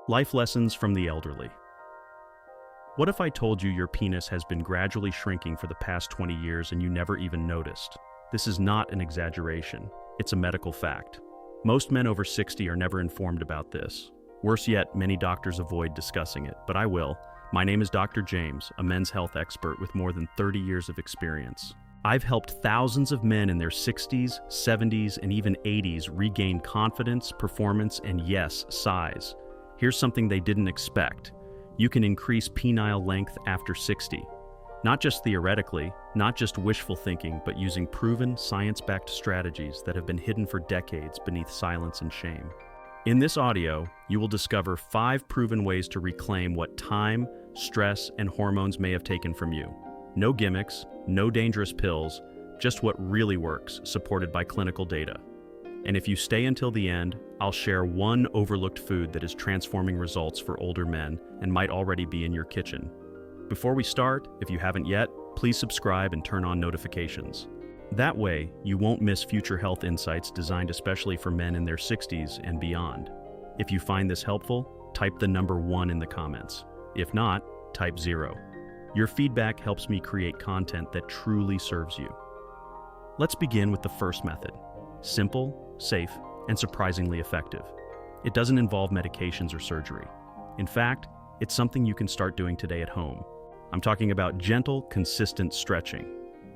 Life lessons from the elderly. What if I told you your penis has been gradually shrinking for the past 20 years and you never even noticed? This is not an exaggeration. It's a medical fact. Most men over 60 are never informed about this. Worse yet, many doctors avoid discussing it, but I will. My name is Dr. James, a men's health expert with more than 30 years of experience. I've helped thousands of men in their 60s, 70s, and even 80s regain confidence, performance, and yes, size. Here's something they didn't expect. You can increase penile length after 60. Not just theoretically, not just wishful thinking, but using proven, science-backed strategies that have been hidden for decades beneath silence and shame. In this audio, you will discover 5 proven ways to reclaim what time, stress, and hormones may have taken from you. No gimmicks, no dangerous pills, just what really works, supported by clinical data. And if you stay until the end, I'll share one overlooked food that is transforming results for older men and might already be in your kitchen. Before we start, if you haven't yet, please subscribe and turn on notifications. That way, you won't miss future health insights designed especially for men in their 60s and beyond. If you find this helpful, type the number 1 in the comments. If not, type 0. Your feedback helps me create content that truly serves you. Let's begin with the first method. Simple, safe, and surprisingly effective. It doesn't involve medications or surgery. In fact, it's something you can start doing today at home. I'm talking about gentle, consistent stretching.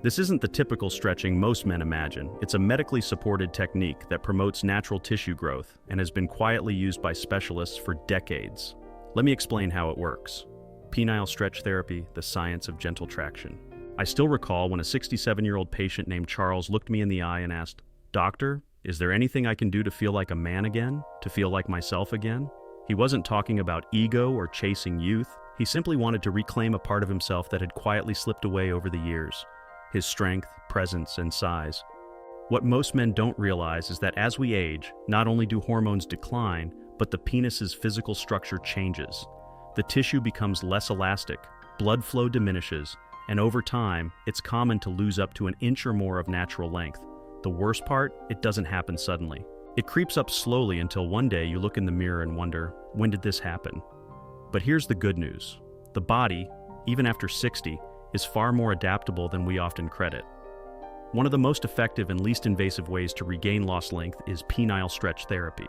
This isn't the typical stretching most men imagine. It's a medically supported technique that promotes natural tissue growth and has been quietly used by specialists for decades. Let me explain how it works. Penile stretch therapy, the science of gentle traction. I still recall when a 67-year-old patient named Charles looked me in the eye and asked, "Doctor, is there anything I can do to feel like a man again? To feel like myself again?" He wasn't talking about ego or chasing youth. He simply wanted to reclaim a part of himself that had quietly slipped away over the years. His strength, presence, and size. What most men don't realize is that as we age, not only do hormones decline, but the penis's physical structure changes. The tissue becomes less elastic, blood flow diminishes, and over time, it's common to lose up to an inch or more of natural length. The worst part, it doesn't happen suddenly. It creeps up slowly until one day you look in the mirror and wonder, when did this happen? But here's the good news. The body, even after 60, is far more adaptable than we often credit. One of the most effective and least invasive ways to regain lost length is penile stretch therapy.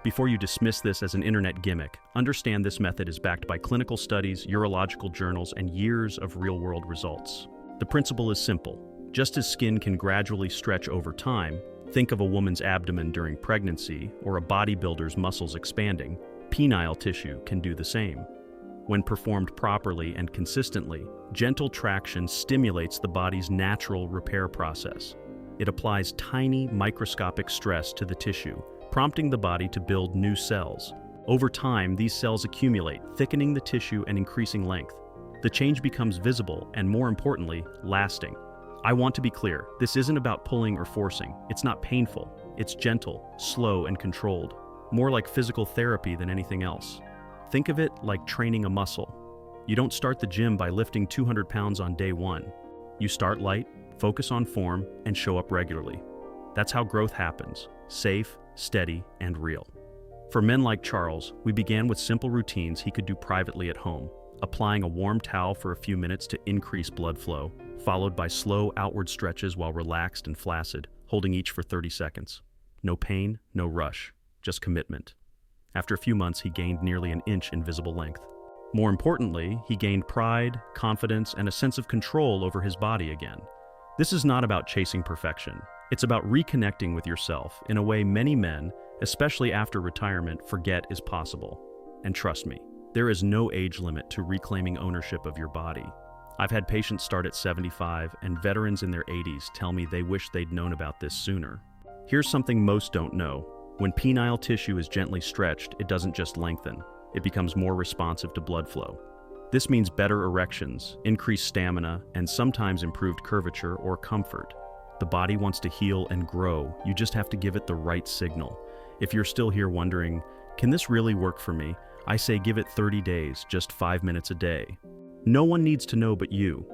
Before you dismiss this as an internet gimmick, understand this method is backed by clinical studies, urological journals, and years of real-world results. The principle is simple. Just as skin can gradually stretch over time, think of a woman's abdomen during pregnancy or a bodybuilder's muscles expanding, penile tissue can do the same. When performed properly and consistently, gentle traction stimulates the body's natural repair process. It applies tiny, microscopic stress to the tissue, prompting the body to build new cells. Over time, these cells accumulate, thickening the tissue and increasing length. The change becomes visible and, more importantly, lasting. I want to be clear, this isn't about pulling or forcing. It's not painful. It's gentle, slow, and controlled. More like physical therapy than anything else. Think of it like training a muscle. You don't start the gym by lifting 200 pounds on day 1. You start light, focus on form, and show up regularly. That's how growth happens. Safe, steady, and real. For men like Charles, we began with simple routines he could do privately at home, applying a warm towel for a few minutes to increase blood flow, followed by slow outward stretches while relaxed and flaccid, holding each for 30 seconds. No pain, no rush, just commitment. After a few months, he gained nearly an inch in visible length. More importantly, he gained pride, confidence, and a sense of control over his body again. This is not about chasing perfection. It's about reconnecting with yourself in a way many men, especially after retirement, forget is possible. And trust me, there is no age limit to reclaiming ownership of your body. I've had patients start at 75 and veterans in their 80s tell me they wish they'd known about this sooner. Here's something most don't know. When penile tissue is gently stretched, it doesn't just lengthen. It becomes more responsive to blood flow. This means better erections, increased stamina, and sometimes improved curvature or comfort. The body wants to heal and grow. You just have to give it the right signal. If you're still here wondering, can this really work for me? I say give it 30 days, just 5 minutes a day. No one needs to know but you.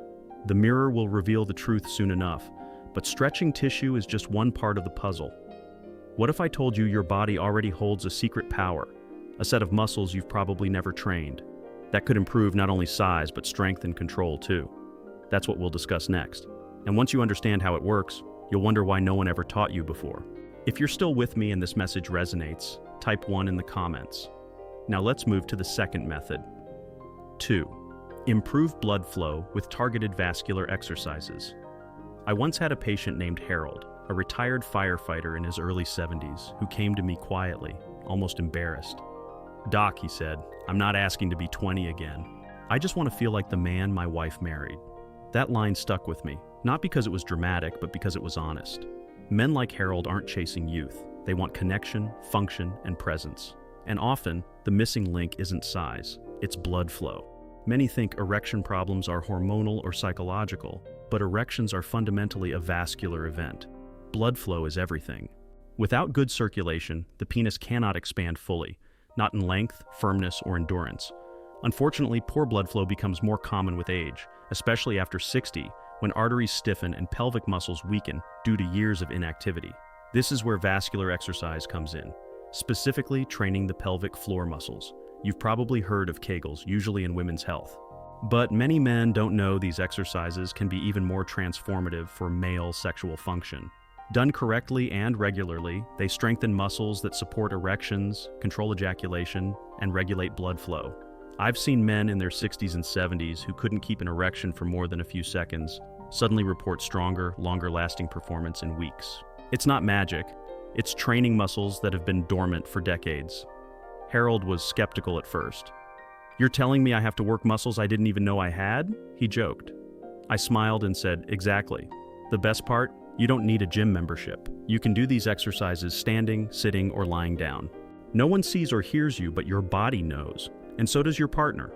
The mirror will reveal the truth soon enough, but stretching tissue is just one part of the puzzle. What if I told you your body already holds a secret power? a set of muscles you've probably never trained. That could improve not only size, but strength and control too. That's what we'll discuss next. And once you understand how it works, you'll wonder why no one ever taught you before. If you're still with me and this message resonates, type 1 in the comments. Now let's move to the second method. 2. Improve blood flow with targeted vascular exercises. I once had a patient named Harold, a retired firefighter in his early 70s, who came to me quietly, almost embarrassed. "Doc," he said, "I'm not asking to be 20 again. I just want to feel like the man my wife married." That line stuck with me, not because it was dramatic, but because it was honest. Men like Harold aren't chasing youth. They want connection, function, and presence. And often, the missing link isn't size, it's blood flow. Many think erection problems are hormonal or psychological, but erections are fundamentally a vascular event. Blood flow is everything. Without good circulation, the penis cannot expand fully, not in length, firmness, or endurance. Unfortunately, poor blood flow becomes more common with age, especially after 60, when arteries stiffen and pelvic muscles weaken due to years of inactivity. This is where vascular exercise comes in, specifically training the pelvic floor muscles. You've probably heard of Kegels, usually in women's health. But many men don't know these exercises can be even more transformative for male sexual function. Done correctly and regularly, they strengthen muscles that support erections, control ejaculation, and regulate blood flow. I've seen men in their 60s and 70s who couldn't keep an erection for more than a few seconds suddenly report stronger, longer-lasting performance in weeks. It's not magic. It's training muscles that have been dormant for decades. Harold was skeptical at first. "You're telling me I have to work muscles I didn't even know I had?" he joked. I smiled and said, "Exactly. The best part? You don't need a gym membership. You can do these exercises standing, sitting, or lying down. No one sees or hears you, but your body knows, and so does your partner."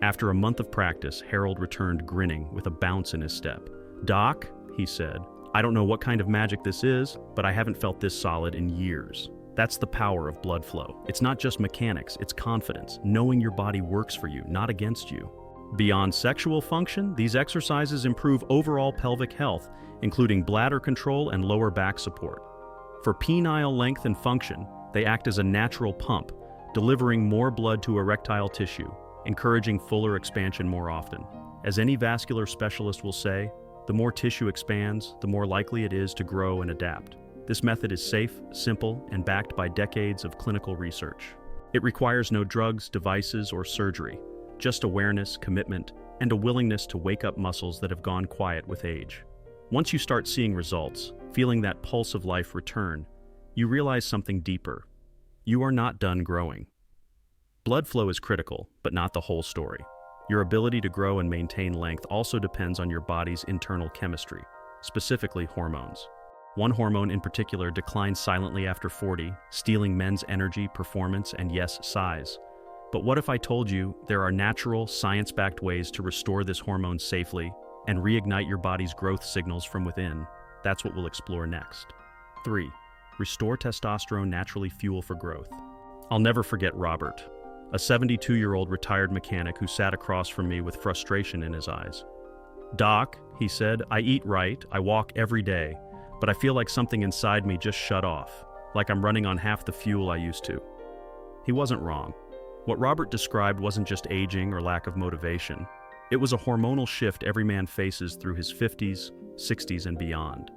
After a month of practice, Harold returned grinning with a bounce in his step. "Doc," he said, "I don't know what kind of magic this is, but I haven't felt this solid in years." That's the power of blood flow. It's not just mechanics, it's confidence, knowing your body works for you, not against you. Beyond sexual function, these exercises improve overall pelvic health, including bladder control and lower back support. For penile length and function, they act as a natural pump, delivering more blood to erectile tissue, encouraging fuller expansion more often. As any vascular specialist will say, the more tissue expands, the more likely it is to grow and adapt. This method is safe, simple, and backed by decades of clinical research. It requires no drugs, devices, or surgery, just awareness, commitment, and a willingness to wake up muscles that have gone quiet with age. Once you start seeing results, feeling that pulse of life return, you realize something deeper. You are not done growing. Blood flow is critical, but not the whole story. Your ability to grow and maintain length also depends on your body's internal chemistry, specifically hormones. One hormone in particular declines silently after 40, stealing men's energy, performance, and yes, size. But what if I told you there are natural, science-backed ways to restore this hormone safely and reignite your body's growth signals from within? That's what we'll explore next. 3. Restore testosterone naturally fuel for growth. I'll never forget Robert, a 72-year-old retired mechanic who sat across from me with frustration in his eyes. "Doc," he said, "I eat right, I walk every day, but I feel like something inside me just shut off, like I'm running on half the fuel I used to." He wasn't wrong. What Robert described wasn't just aging or lack of motivation. It was a hormonal shift every man faces through his 50s, 60s, and beyond.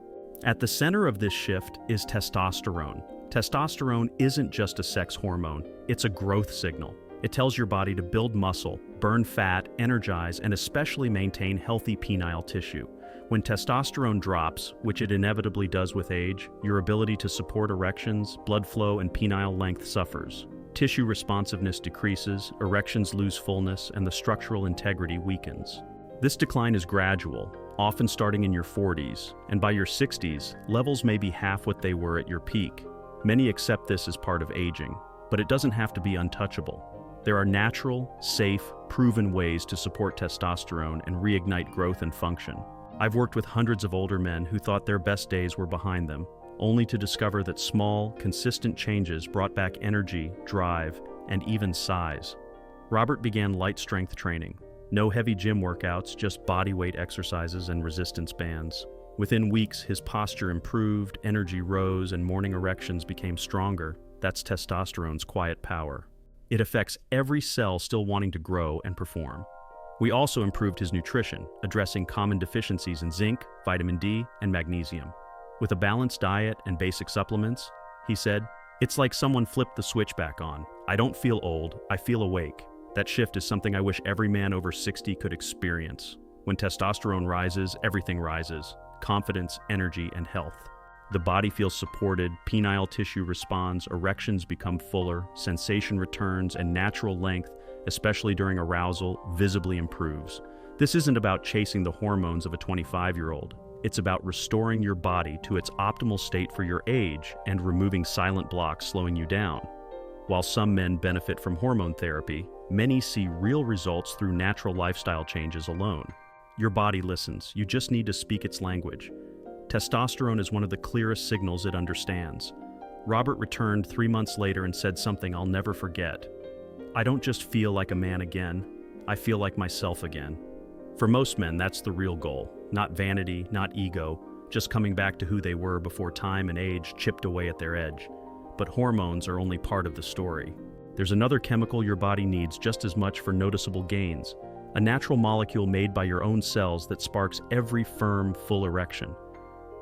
At the center of this shift is testosterone. Testosterone isn't just a sex hormone, it's a growth signal. It tells your body to build muscle, burn fat, energize, and especially maintain healthy penile tissue. When testosterone drops, which it inevitably does with age, your ability to support erections, blood flow, and penile length suffers. Tissue responsiveness decreases, erections lose fullness, and the structural integrity weakens. This decline is gradual, often starting in your 40s, and by your 60s, levels may be half what they were at your peak. Many accept this as part of aging, but it doesn't have to be untouchable. There are natural, safe, proven ways to support testosterone and reignite growth and function. I've worked with hundreds of older men who thought their best days were behind them, only to discover that small, consistent changes brought back energy, drive, and even size. Robert began light strength training. No heavy gym workouts, just body weight exercises and resistance bands. Within weeks, his posture improved, energy rose, and morning erections became stronger. That's testosterone's quiet power. It affects every cell still wanting to grow and perform. We also improved his nutrition, addressing common deficiencies in zinc, vitamin D, and magnesium. With a balanced diet and basic supplements, he said, "It's like someone flipped the switch back on. I don't feel old, I feel awake." That shift is something I wish every man over 60 could experience. When testosterone rises, everything rises: confidence, energy, and health. The body feels supported, penile tissue responds, erections become fuller, sensation returns, and natural length, especially during arousal, visibly improves. This isn't about chasing the hormones of a 25-year-old. It's about restoring your body to its optimal state for your age and removing silent blocks slowing you down. While some men benefit from hormone therapy, many see real results through natural lifestyle changes alone. Your body listens, you just need to speak its language. Testosterone is one of the clearest signals it understands. Robert returned 3 months later and said something I'll never forget. "I don't just feel like a man again, I feel like myself again." For most men, that's the real goal. Not vanity, not ego, just coming back to who they were before time and age chipped away at their edge. But hormones are only part of the story. There's another chemical your body needs just as much for noticeable gains, a natural molecule made by your own cells that sparks every firm, full erection.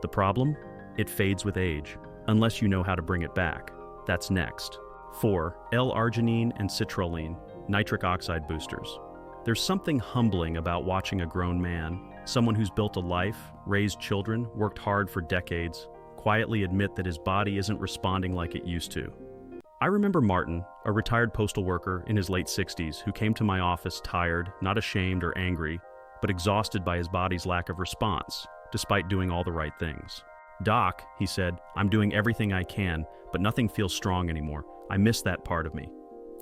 The problem? It fades with age, unless you know how to bring it back. That's next. 4. L-arginine and citrulline, nitric oxide boosters. There's something humbling about watching a grown man, someone who's built a life, raised children, worked hard for decades, quietly admit that his body isn't responding like it used to. I remember Martin, a retired postal worker in his late 60s, who came to my office tired, not ashamed or angry, but exhausted by his body's lack of response, despite doing all the right things. "Doc," he said, "I'm doing everything I can, but nothing feels strong anymore. I miss that part of me."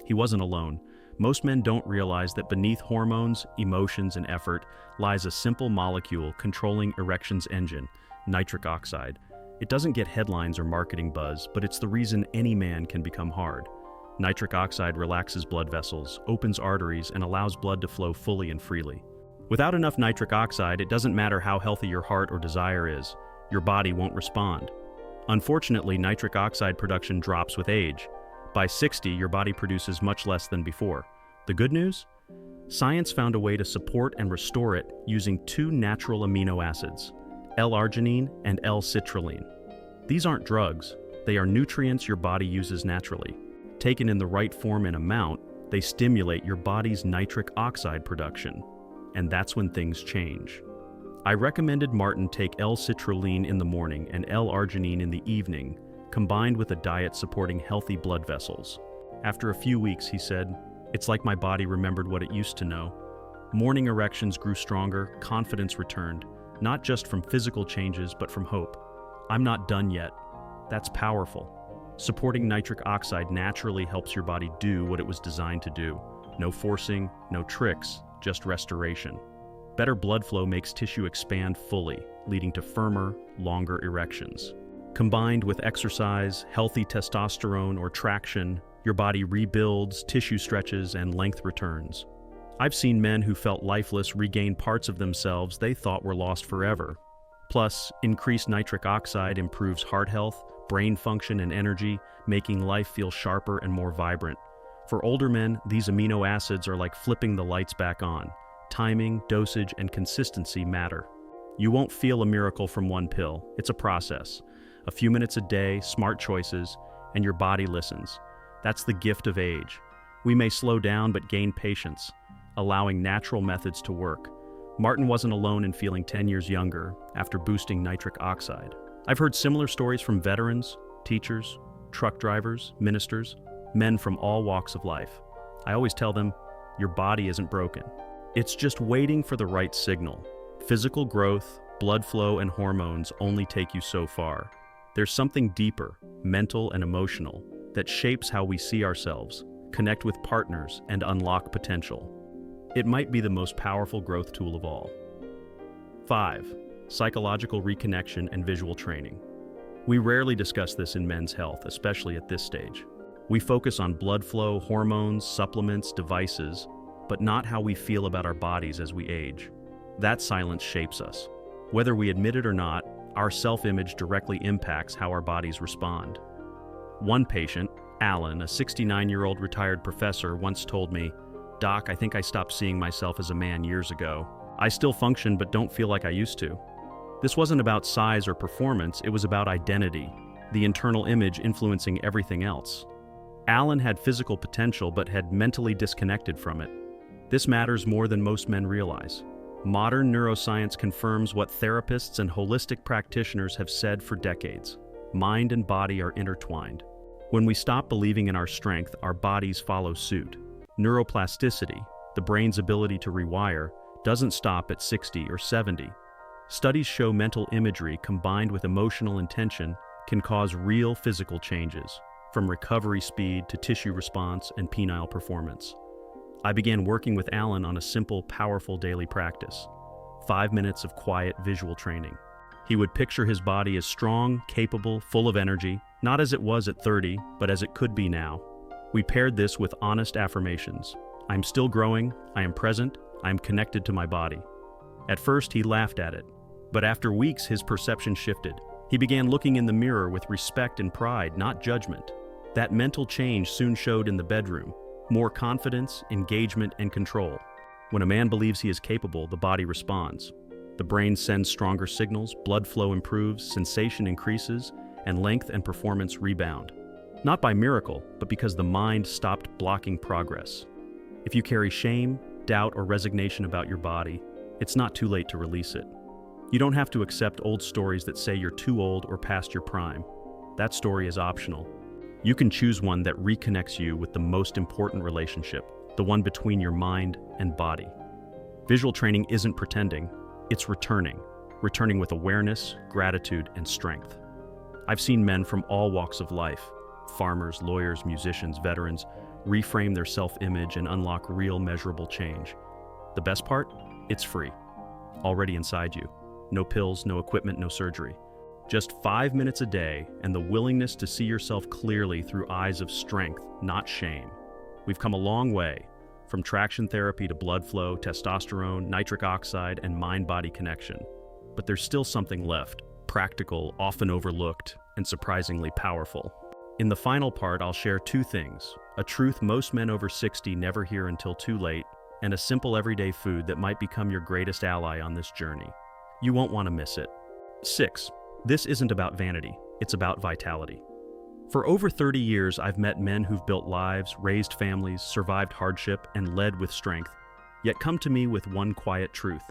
He wasn't alone. Most men don't realize that beneath hormones, emotions, and effort lies a simple molecule controlling erection's engine, nitric oxide. It doesn't get headlines or marketing buzz, but it's the reason any man can become hard. Nitric oxide relaxes blood vessels, opens arteries, and allows blood to flow fully and freely. Without enough nitric oxide, it doesn't matter how healthy your heart or desire is, your body won't respond. Unfortunately, nitric oxide production drops with age. By 60, your body produces much less than before. The good news? Science found a way to support and restore it using 2 natural amino acids, L-arginine and L-citrulline. These aren't drugs, they are nutrients your body uses naturally. Taken in the right form and amount, they stimulate your body's nitric oxide production. And that's when things change. I recommended Martin take L-citrulline in the morning and L-arginine in the evening, combined with a diet supporting healthy blood vessels. After a few weeks, he said, "It's like my body remembered what it used to know. Morning erections grew stronger, confidence returned, not just from physical changes, but from hope. I'm not done yet." That's powerful. Supporting nitric oxide naturally helps your body do what it was designed to do. No forcing, no tricks, just restoration. Better blood flow makes tissue expand fully, leading to firmer, longer erections. Combined with exercise, healthy testosterone, or traction, your body rebuilds, tissue stretches, and length returns. I've seen men who felt lifeless regain parts of themselves they thought were lost forever. Plus, increased nitric oxide improves heart health, brain function, and energy, making life feel sharper and more vibrant. For older men, these amino acids are like flipping the lights back on. Timing, dosage, and consistency matter. You won't feel a miracle from one pill. It's a process. A few minutes a day, smart choices, and your body listens. That's the gift of age. We may slow down but gain patience, allowing natural methods to work. Martin wasn't alone in feeling 10 years younger after boosting nitric oxide. I've heard similar stories from veterans, teachers, truck drivers, ministers, men from all walks of life. I always tell them, your body isn't broken. It's just waiting for the right signal. Physical growth, blood flow, and hormones only take you so far. There's something deeper, mental and emotional, that shapes how we see ourselves, connect with partners, and unlock potential. It might be the most powerful growth tool of all. 5. Psychological reconnection and visual training. We rarely discuss this in men's health, especially at this stage. We focus on blood flow, hormones, supplements, devices, but not how we feel about our bodies as we age. That silence shapes us. Whether we admit it or not, our self-image directly impacts how our bodies respond. One patient, Alan, a 69-year-old retired professor, once told me, "Doc, I think I stopped seeing myself as a man years ago. I still function but don't feel like I used to." This wasn't about size or performance, it was about identity, the internal image influencing everything else. Alan had physical potential but had mentally disconnected from it. This matters more than most men realize. Modern neuroscience confirms what therapists and holistic practitioners have said for decades. Mind and body are intertwined. When we stop believing in our strength, our bodies follow suit. Neuroplasticity, the brain's ability to rewire, doesn't stop at 60 or 70. Studies show mental imagery combined with emotional intention can cause real physical changes, from recovery speed to tissue response and penile performance. I began working with Alan on a simple, powerful daily practice: 5 minutes of quiet visual training. He would picture his body as strong, capable, full of energy, not as it was at 30, but as it could be now. We paired this with honest affirmations. "I'm still growing, I am present, I am connected to my body." At first, he laughed at it, but after weeks, his perception shifted. He began looking in the mirror with respect and pride, not judgment. That mental change soon showed in the bedroom: more confidence, engagement, and control. When a man believes he is capable, the body responds. The brain sends stronger signals, blood flow improves, sensation increases, and length and performance rebound. Not by miracle, but because the mind stopped blocking progress. If you carry shame, doubt, or resignation about your body, it's not too late to release it. You don't have to accept old stories that say you're too old or past your prime. That story is optional. You can choose one that reconnects you with the most important relationship, the one between your mind and body. Visual training isn't pretending, it's returning with awareness, gratitude, and strength. I've seen men from all walks of life, farmers, lawyers, musicians, veterans, reframe their self-image and unlock real measurable change. The best part? It's free. Already inside you. No pills, no equipment, no surgery. Just 5 minutes a day and the willingness to see yourself clearly through eyes of strength, not shame. We've come a long way, from traction therapy to blood flow, testosterone, nitric oxide, and mind-body connection. But there's still something left, practical, often overlooked, and surprisingly powerful. In the final part, I'll share 2 things: a truth most men over 60 never hear until too late, and a simple everyday food that might become your greatest ally on this journey. You won't want to miss it. 6. This isn't about vanity, it's about vitality. For over 30 years, I've met men who've built lives, raised families, survived hardship, and led with strength, yet come to me with one quiet truth: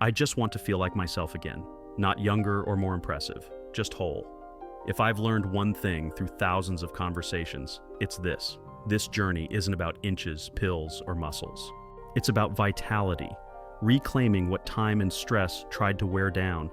I just want to feel like myself again, not younger or more impressive, just whole. If I've learned one thing through thousands of conversations, it's this: this journey isn't about inches, pills, or muscles. It's about vitality, reclaiming what time and stress tried to wear down.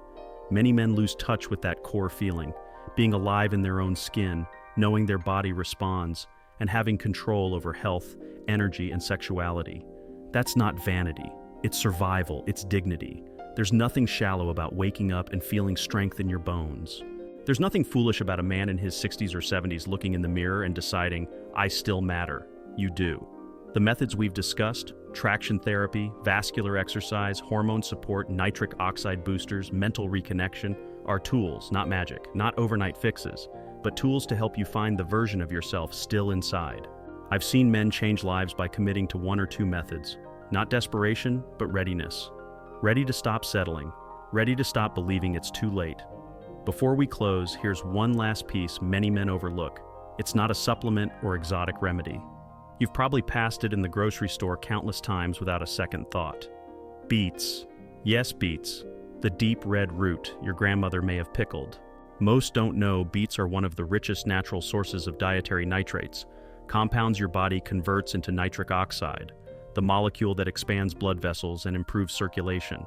Many men lose touch with that core feeling, being alive in their own skin, knowing their body responds, and having control over health, energy, and sexuality. That's not vanity. It's survival, it's dignity. There's nothing shallow about waking up and feeling strength in your bones. There's nothing foolish about a man in his 60s or 70s looking in the mirror and deciding, "I still matter." You do. The methods we've discussed, traction therapy, vascular exercise, hormone support, nitric oxide boosters, mental reconnection, are tools, not magic, not overnight fixes, but tools to help you find the version of yourself still inside. I've seen men change lives by committing to 1 or 2 methods, not desperation, but readiness. Ready to stop settling, ready to stop believing it's too late. Before we close, here's one last piece many men overlook. It's not a supplement or exotic remedy. You've probably passed it in the grocery store countless times without a second thought. Beets. Yes, beets. The deep red root your grandmother may have pickled. Most don't know beets are one of the richest natural sources of dietary nitrates, compounds your body converts into nitric oxide, the molecule that expands blood vessels and improves circulation.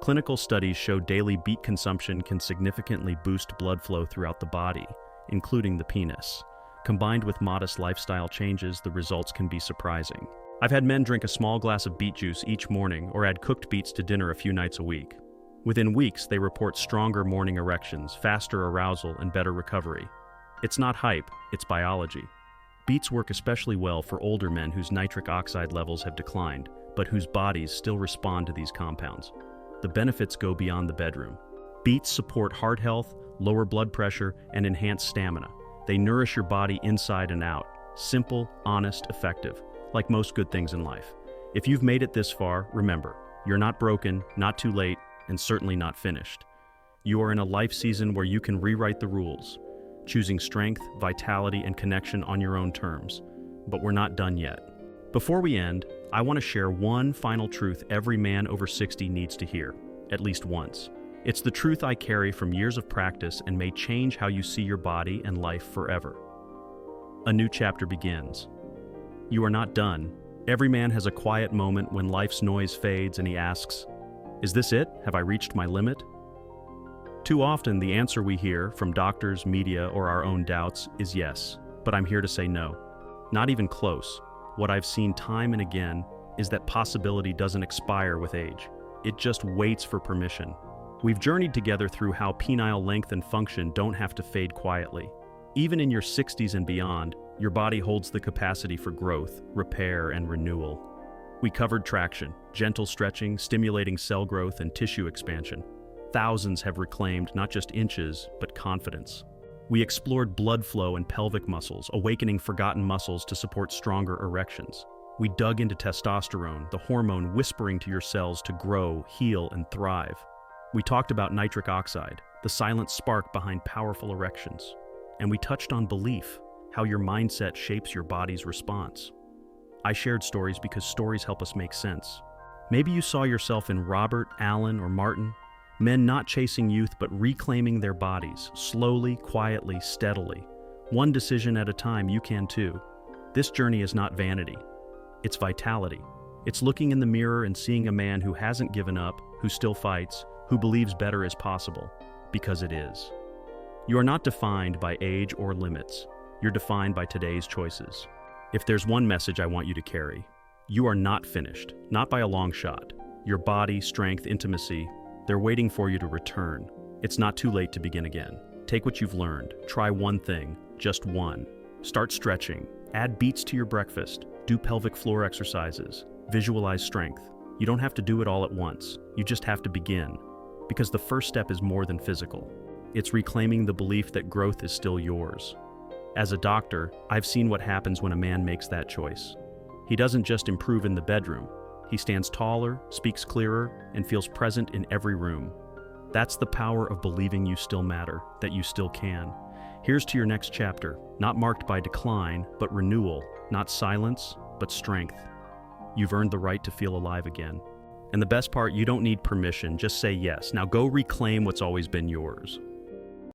Clinical studies show daily beet consumption can significantly boost blood flow throughout the body, including the penis. Combined with modest lifestyle changes, the results can be surprising. I've had men drink a small glass of beet juice each morning or add cooked beets to dinner a few nights a week. Within weeks, they report stronger morning erections, faster arousal, and better recovery. It's not hype, it's biology. Beets work especially well for older men whose nitric oxide levels have declined, but whose bodies still respond to these compounds. The benefits go beyond the bedroom. Beets support heart health, lower blood pressure, and enhance stamina. They nourish your body inside and out, Simple, honest, effective, like most good things in life. If you've made it this far, remember, you're not broken, not too late, and certainly not finished. You are in a life season where you can rewrite the rules, choosing strength, vitality, and connection on your own terms. But we're not done yet. Before we end, I want to share one final truth every man over 60 needs to hear, at least once. It's the truth I carry from years of practice and may change how you see your body and life forever. A new chapter begins. You are not done. Every man has a quiet moment when life's noise fades and he asks, "Is this it? Have I reached my limit?" Too often, the answer we hear from doctors, media, or our own doubts is yes, but I'm here to say no. Not even close. What I've seen time and again is that possibility doesn't expire with age. It just waits for permission. We've journeyed together through how penile length and function don't have to fade quietly. Even in your 60s and beyond, your body holds the capacity for growth, repair, and renewal. We covered traction, gentle stretching, stimulating cell growth, and tissue expansion. Thousands have reclaimed not just inches, but confidence. We explored blood flow and pelvic muscles, awakening forgotten muscles to support stronger erections. We dug into testosterone, the hormone whispering to your cells to grow, heal, and thrive. We talked about nitric oxide, the silent spark behind powerful erections. And we touched on belief, how your mindset shapes your body's response. I shared stories because stories help us make sense. Maybe you saw yourself in Robert, Alan, or Martin, men not chasing youth but reclaiming their bodies, slowly, quietly, steadily. One decision at a time, you can too. This journey is not vanity. It's vitality. It's looking in the mirror and seeing a man who hasn't given up, who still fights, who believes better is possible, because it is. You are not defined by age or limits. You're defined by today's choices. If there's one message I want you to carry, you are not finished, not by a long shot. Your body, strength, intimacy, they're waiting for you to return. It's not too late to begin again. Take what you've learned, try one thing, just one. Start stretching, add beats to your breakfast, do pelvic floor exercises, visualize strength. You don't have to do it all at once, you just have to begin. Because the first step is more than physical. It's reclaiming the belief that growth is still yours. As a doctor, I've seen what happens when a man makes that choice. He doesn't just improve in the bedroom. He stands taller, speaks clearer, and feels present in every room. That's the power of believing you still matter, that you still can. Here's to your next chapter, not marked by decline, but renewal, not silence, but strength. You've earned the right to feel alive again. And the best part, you don't need permission, just say yes. Now go reclaim what's always been yours.